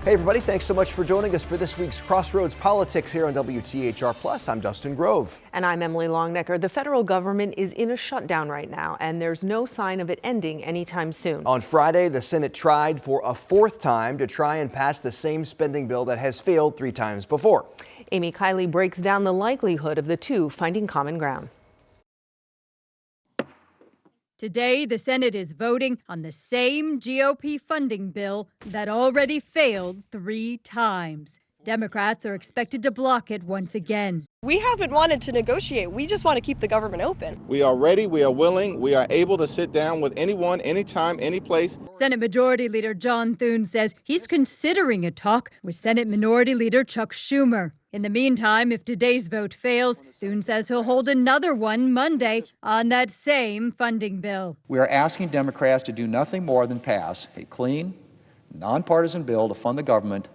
Hey everybody, thanks so much for joining us for this week's Crossroads Politics here on WTHR+. I'm Dustin Grove. And I'm Emily Longnecker. The federal government is in a shutdown right now, and there's no sign of it ending anytime soon. On Friday, the Senate tried for a fourth time to try and pass the same spending bill that has failed 3 times before. Amy Kiley breaks down the likelihood of the two finding common ground. Today, the Senate is voting on the same GOP funding bill that already failed 3 times. Democrats are expected to block it once again. We haven't wanted to negotiate. We just want to keep the government open. We are ready, we are willing, we are able to sit down with anyone, anytime, any place. Senate Majority Leader John Thune says he's considering a talk with Senate Minority Leader Chuck Schumer. In the meantime, if today's vote fails, Thune says he'll hold another one Monday on that same funding bill. We are asking Democrats to do nothing more than pass a clean, nonpartisan bill to fund the government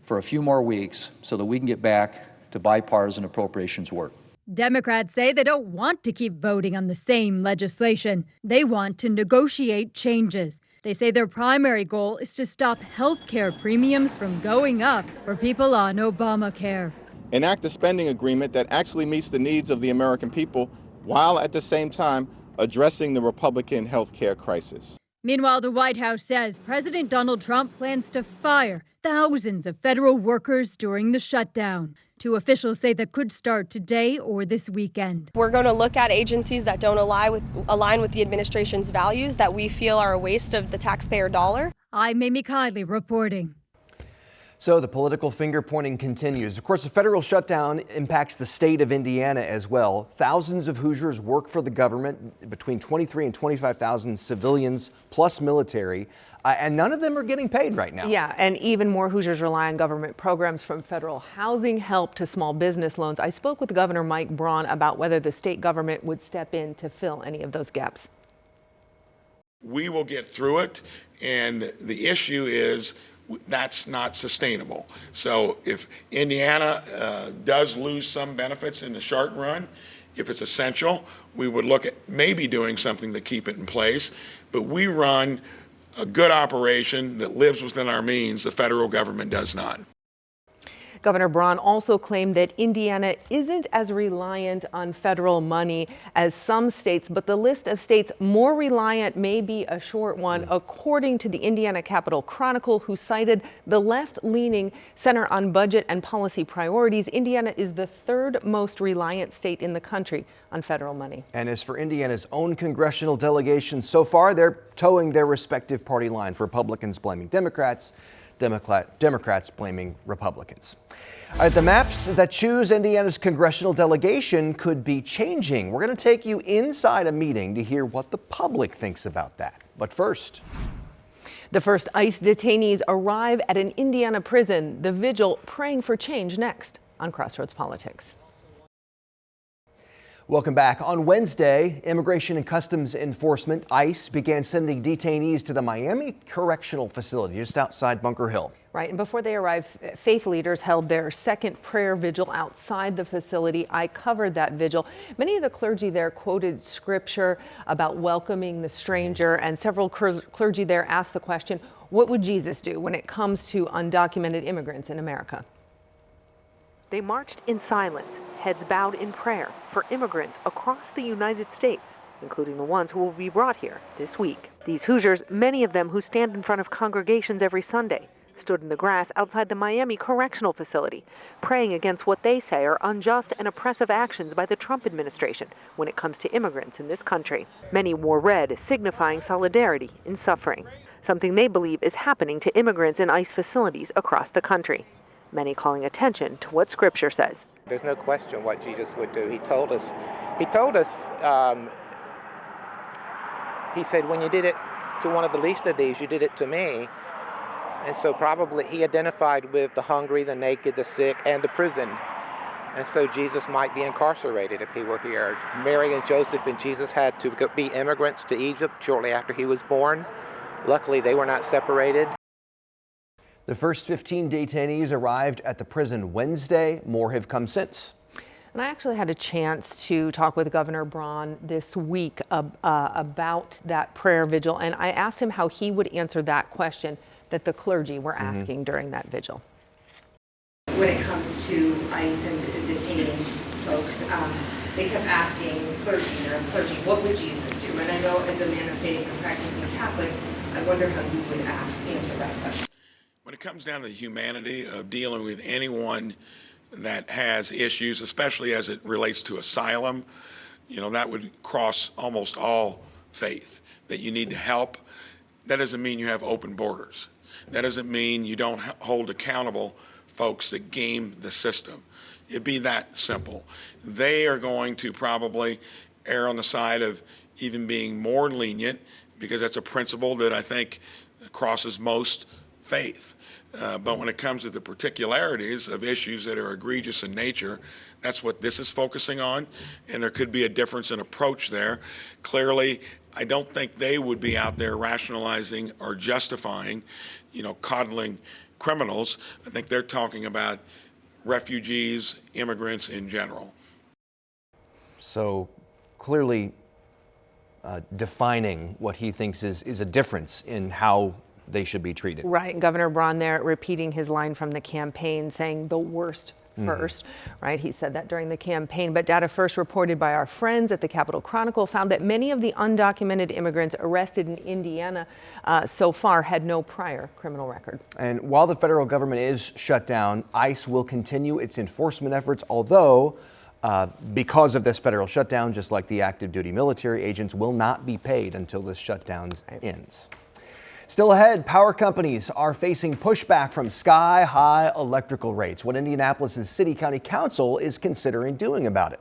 for a few more weeks so that we can get back to bipartisan appropriations work. Democrats say they don't want to keep voting on the same legislation. They want to negotiate changes. They say their primary goal is to stop health care premiums from going up for people on Obamacare. Enact a spending agreement that actually meets the needs of the American people while at the same time addressing the Republican health care crisis. Meanwhile, the White House says President Donald Trump plans to fire thousands of federal workers during the shutdown. 2 officials say that could start today or this weekend. We're going to look at agencies that don't align with the administration's values that we feel are a waste of the taxpayer dollar. I'm Amy Kiley reporting. So the political finger pointing continues. Of course, the federal shutdown impacts the state of Indiana as well. Thousands of Hoosiers work for the government, between 23 and 25,000 civilians plus military, and none of them are getting paid right now. Yeah, and even more Hoosiers rely on government programs, from federal housing help to small business loans. I spoke with Governor Mike Braun about whether the state government would step in to fill any of those gaps. We will get through it, and the issue is that's not sustainable. So if Indiana does lose some benefits in the short run, if it's essential, we would look at maybe doing something to keep it in place. But we run a good operation that lives within our means. The federal government does not. Governor Braun also claimed that Indiana isn't as reliant on federal money as some states, but the list of states more reliant may be a short one, according to the Indiana Capitol Chronicle, who cited the left-leaning Center on Budget and Policy Priorities. Indiana is the 3rd most reliant state in the country on federal money. And as for Indiana's own congressional delegation, so far they're towing their respective party lines. Republicans blaming Democrats, Democrats blaming Republicans. All right, the maps that choose Indiana's congressional delegation could be changing. We're going to take you inside a meeting to hear what the public thinks about that. But first, the first ICE detainees arrive at an Indiana prison. The vigil praying for change next on Crossroads Politics. Welcome back. On Wednesday, Immigration and Customs Enforcement, ICE, began sending detainees to the Miami Correctional Facility just outside Bunker Hill. Right, and before they arrived, faith leaders held their second prayer vigil outside the facility. I covered that vigil. Many of the clergy there quoted scripture about welcoming the stranger, and several clergy there asked the question, what would Jesus do when it comes to undocumented immigrants in America? They marched in silence, heads bowed in prayer for immigrants across the United States, including the ones who will be brought here this week. These Hoosiers, many of them who stand in front of congregations every Sunday, stood in the grass outside the Miami Correctional Facility, praying against what they say are unjust and oppressive actions by the Trump administration when it comes to immigrants in this country. Many wore red, signifying solidarity in suffering, something they believe is happening to immigrants in ICE facilities across the country. Many calling attention to what Scripture says. There's no question what Jesus would do. He told us, he said, when you did it to one of the least of these, you did it to me. And so probably he identified with the hungry, the naked, the sick, and the prison. And so Jesus might be incarcerated if he were here. Mary and Joseph and Jesus had to be immigrants to Egypt shortly after he was born. Luckily, they were not separated. The first 15 detainees arrived at the prison Wednesday. More have come since. And I actually had a chance to talk with Governor Braun this week about that prayer vigil, and I asked him how he would answer that question. that the clergy were asking during that vigil. When it comes to ICE and detaining folks, they kept asking clergy, what would Jesus do? And I know as a man of faith and practicing Catholic, I wonder how you would answer that question. When it comes down to the humanity of dealing with anyone that has issues, especially as it relates to asylum, that would cross almost all faith, that you need to help. That doesn't mean you have open borders. That doesn't mean you don't hold accountable folks that game the system. It'd be that simple. They are going to probably err on the side of even being more lenient, because that's a principle that I think crosses most faith. But when it comes to the particularities of issues that are egregious in nature, that's what this is focusing on, and there could be a difference in approach there. Clearly, I don't think they would be out there rationalizing or justifying, coddling criminals. I think they're talking about refugees, immigrants in general. So clearly defining what he thinks is a difference in how they should be treated. Right. Governor Braun there repeating his line from the campaign, saying the worst first, right? He said that during the campaign. But data first reported by our friends at the Capitol Chronicle found that many of the undocumented immigrants arrested in Indiana so far had no prior criminal record. And while the federal government is shut down, ICE will continue its enforcement efforts, although because of this federal shutdown, just like the active duty military agents will not be paid until this shutdown ends. Still ahead, power companies are facing pushback from sky-high electrical rates. What Indianapolis's City County Council is considering doing about it.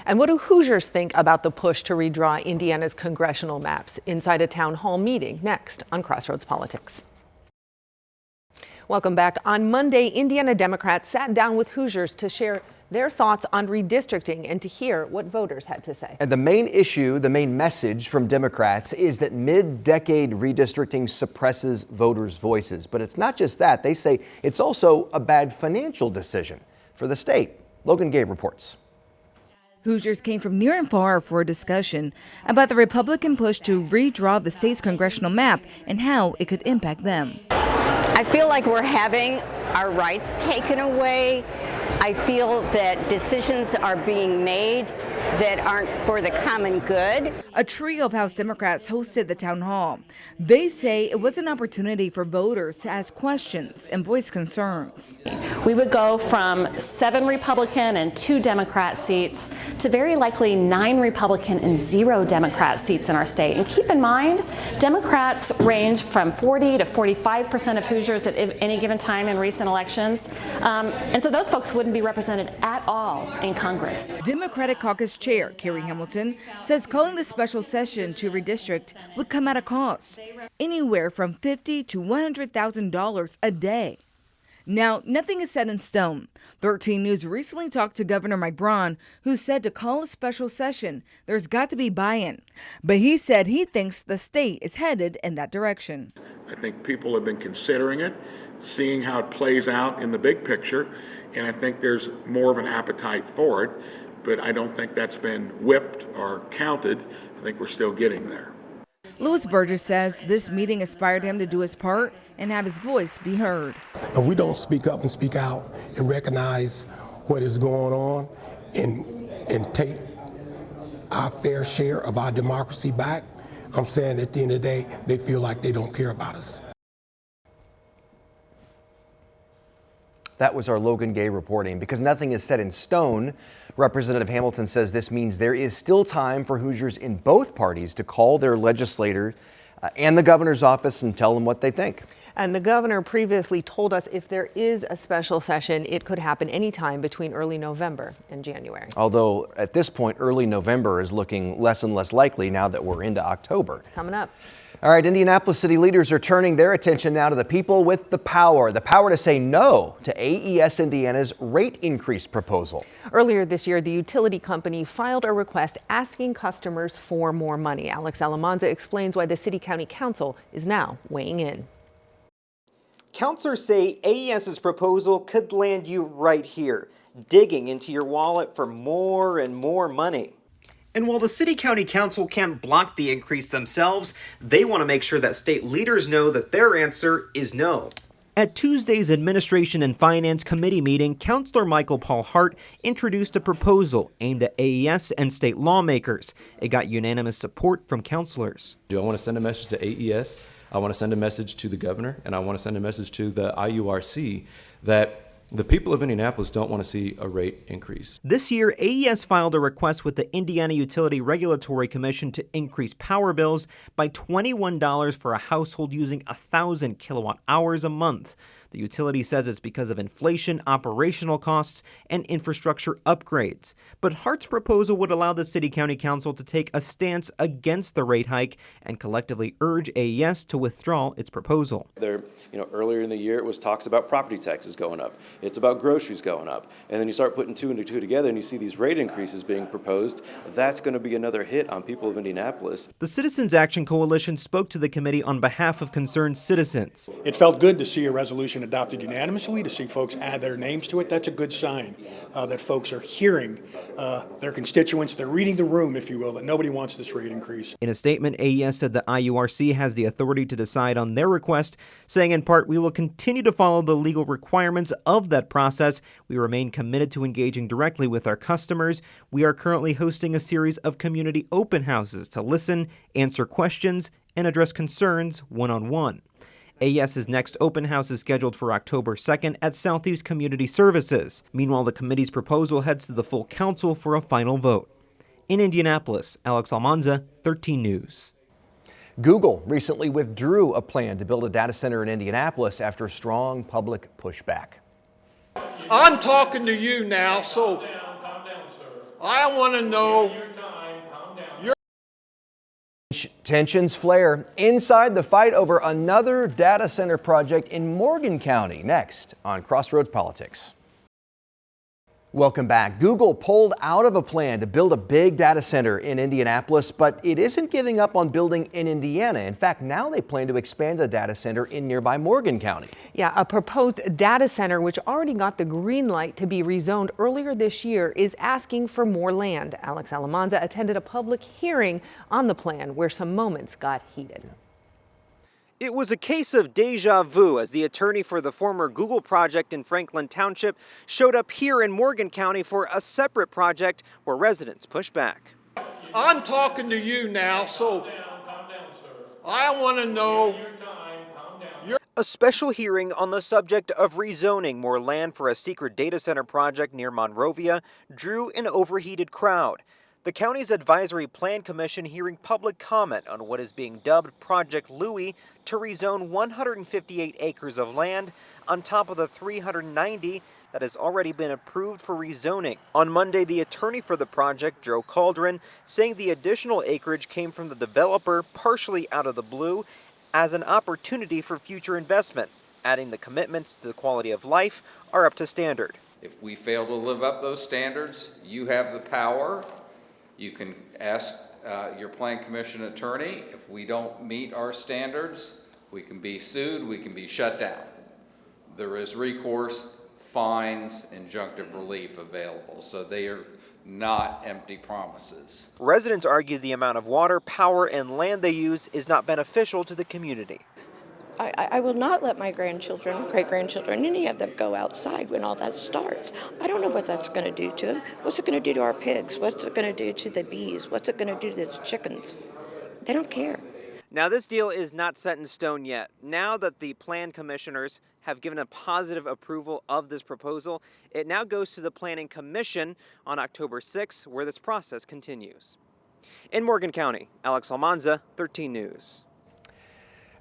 And what do Hoosiers think about the push to redraw Indiana's congressional maps? Inside a town hall meeting next on Crossroads Politics. Welcome back. On Monday, Indiana Democrats sat down with Hoosiers to share their thoughts on redistricting and to hear what voters had to say. And the main issue, the main message from Democrats is that mid-decade redistricting suppresses voters' voices. But it's not just that. They say it's also a bad financial decision for the state. Logan Gabe reports. Hoosiers came from near and far for a discussion about the Republican push to redraw the state's congressional map and how it could impact them. I feel like we're having our rights taken away. I feel that decisions are being made that aren't for the common good. A trio of House Democrats hosted the town hall. They say it was an opportunity for voters to ask questions and voice concerns. We would go from 7 Republican and 2 Democrat seats to very likely 9 Republican and 0 Democrat seats in our state. And keep in mind, Democrats range from 40 to 45% of Hoosiers at any given time in recent elections. And so those folks wouldn't be represented at all in Congress. Democratic Caucus Chair Carrie Hamilton says calling the special session to redistrict would come at a cost, anywhere from $50,000 to $100,000 a day. Now, nothing is set in stone. 13 News recently talked to Governor Mike Braun, who said to call a special session, there's got to be buy-in. But he said he thinks the state is headed in that direction. I think people have been considering it, seeing how it plays out in the big picture, and I think there's more of an appetite for it. But I don't think that's been whipped or counted. I think we're still getting there. Louis Burgess says this meeting inspired him to do his part and have his voice be heard. If we don't speak up and speak out and recognize what is going on and take our fair share of our democracy back, I'm saying at the end of the day, they feel like they don't care about us. That was our Logan Gay reporting. Because nothing is set in stone, Representative Hamilton says this means there is still time for Hoosiers in both parties to call their legislator and the governor's office and tell them what they think. And the governor previously told us if there is a special session, it could happen anytime between early November and January. Although at this point, early November is looking less and less likely now that we're into October. It's coming up. All right, Indianapolis city leaders are turning their attention now to the people with the power to say no to AES Indiana's rate increase proposal. Earlier this year, the utility company filed a request asking customers for more money. Alex Alamanza explains why the City County Council is now weighing in. Counselors say AES's proposal could land you right here, digging into your wallet for more and more money. And while the City County Council can't block the increase themselves, they want to make sure that state leaders know that their answer is no. At Tuesday's Administration and Finance Committee meeting, Councilor Michael Paul Hart introduced a proposal aimed at AES and state lawmakers. It got unanimous support from councilors. I want to send a message to AES, I want to send a message to the governor, and I want to send a message to the IURC that the people of Indianapolis don't want to see a rate increase. This year, AES filed a request with the Indiana Utility Regulatory Commission to increase power bills by $21 for a household using 1,000 kilowatt hours a month. The utility says it's because of inflation, operational costs, and infrastructure upgrades. But Hart's proposal would allow the City County Council to take a stance against the rate hike and collectively urge AES to withdraw its proposal. Earlier in the year, it was talks about property taxes going up. It's about groceries going up. And then you start putting two and two together and you see these rate increases being proposed. That's going to be another hit on people of Indianapolis. The Citizens Action Coalition spoke to the committee on behalf of concerned citizens. It felt good to see a resolution adopted unanimously, to see folks add their names to it. That's a good sign that folks are hearing their constituents. They're reading the room, if you will, that nobody wants this rate increase. In a statement, AES said the IURC has the authority to decide on their request, saying in part, "We will continue to follow the legal requirements of that process. We remain committed to engaging directly with our customers. We are currently hosting a series of community open houses to listen, answer questions, and address concerns one-on-one." AES's next open house is scheduled for October 2nd at Southeast Community Services. Meanwhile, the committee's proposal heads to the full council for a final vote. In Indianapolis, Alex Almanza, 13 News. Google recently withdrew a plan to build a data center in Indianapolis after strong public pushback. I'm talking to you now, so I want to know. Tensions flare inside the fight over another data center project in Morgan County. Next on Crossroads Politics. Welcome back. Google pulled out of a plan to build a big data center in Indianapolis, but it isn't giving up on building in Indiana. In fact, now they plan to expand a data center in nearby Morgan County. Yeah, a proposed data center, which already got the green light to be rezoned earlier this year, is asking for more land. Alex Alamanza attended a public hearing on the plan where some moments got heated. It was a case of deja vu as the attorney for the former Google project in Franklin Township showed up here in Morgan County for a separate project where residents pushed back. I'm talking to you now, so I want to know. A special hearing on the subject of rezoning more land for a secret data center project near Monrovia drew an overheated crowd. The county's Advisory Plan Commission hearing public comment on what is being dubbed Project Louie to rezone 158 acres of land on top of the 390 that has already been approved for rezoning. On Monday, the attorney for the project, Joe Caldron, saying the additional acreage came from the developer partially out of the blue as an opportunity for future investment, adding the commitments to the quality of life are up to standard. If we fail to live up those standards, you have the power. You can ask your Plan Commission attorney. If we don't meet our standards, we can be sued, we can be shut down. There is recourse, fines, injunctive relief available, so they are not empty promises. Residents argue the amount of water, power, and land they use is not beneficial to the community. I will not let my grandchildren, great-grandchildren, any of them go outside when all that starts. I don't know what that's going to do to them. What's it going to do to our pigs? What's it going to do to the bees? What's it going to do to the chickens? They don't care. Now, this deal is not set in stone yet. Now that the plan commissioners have given a positive approval of this proposal, it now goes to the Planning Commission on October 6th, where this process continues. In Morgan County, Alex Almanza, 13 News.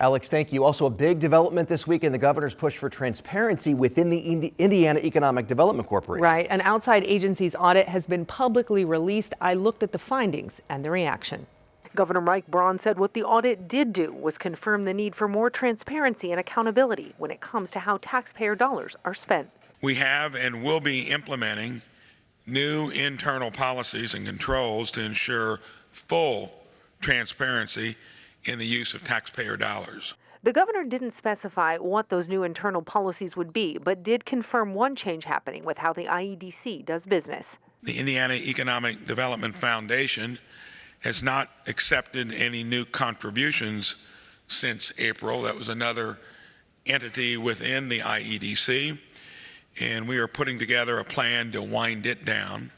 Alex, thank you. Also, a big development this week in the governor's push for transparency within the Indiana Economic Development Corporation. Right. An outside agency's audit has been publicly released. I looked at the findings and the reaction. Governor Mike Braun said what the audit did do was confirm the need for more transparency and accountability when it comes to how taxpayer dollars are spent. We have and will be implementing new internal policies and controls to ensure full transparency in the use of taxpayer dollars. The governor didn't specify what those new internal policies would be, but did confirm one change happening with how the IEDC does business. The Indiana Economic Development Foundation has not accepted any new contributions since April. That was another entity within the IEDC, and we are putting together a plan to wind it down.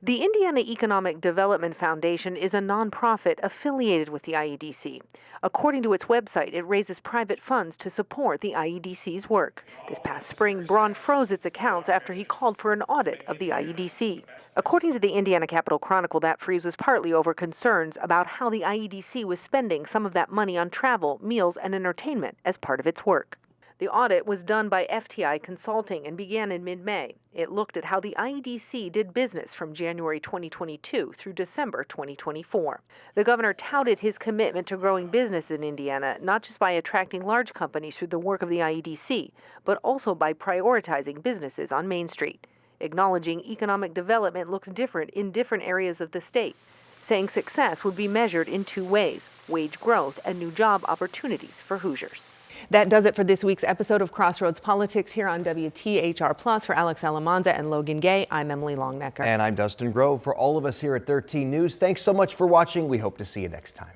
The Indiana Economic Development Foundation is a nonprofit affiliated with the IEDC. According to its website, it raises private funds to support the IEDC's work. This past spring, Braun froze its accounts after he called for an audit of the IEDC. According to the Indiana Capital Chronicle, that freeze was partly over concerns about how the IEDC was spending some of that money on travel, meals, and entertainment as part of its work. The audit was done by FTI Consulting and began in mid-May. It looked at how the IEDC did business from January 2022 through December 2024. The governor touted his commitment to growing business in Indiana, not just by attracting large companies through the work of the IEDC, but also by prioritizing businesses on Main Street, acknowledging economic development looks different in different areas of the state, saying success would be measured in two ways: wage growth and new job opportunities for Hoosiers. That does it for this week's episode of Crossroads Politics here on WTHR+. For Alex Alamanza and Logan Gay, I'm Emily Longnecker. And I'm Dustin Grove. For all of us here at 13 News, thanks so much for watching. We hope to see you next time.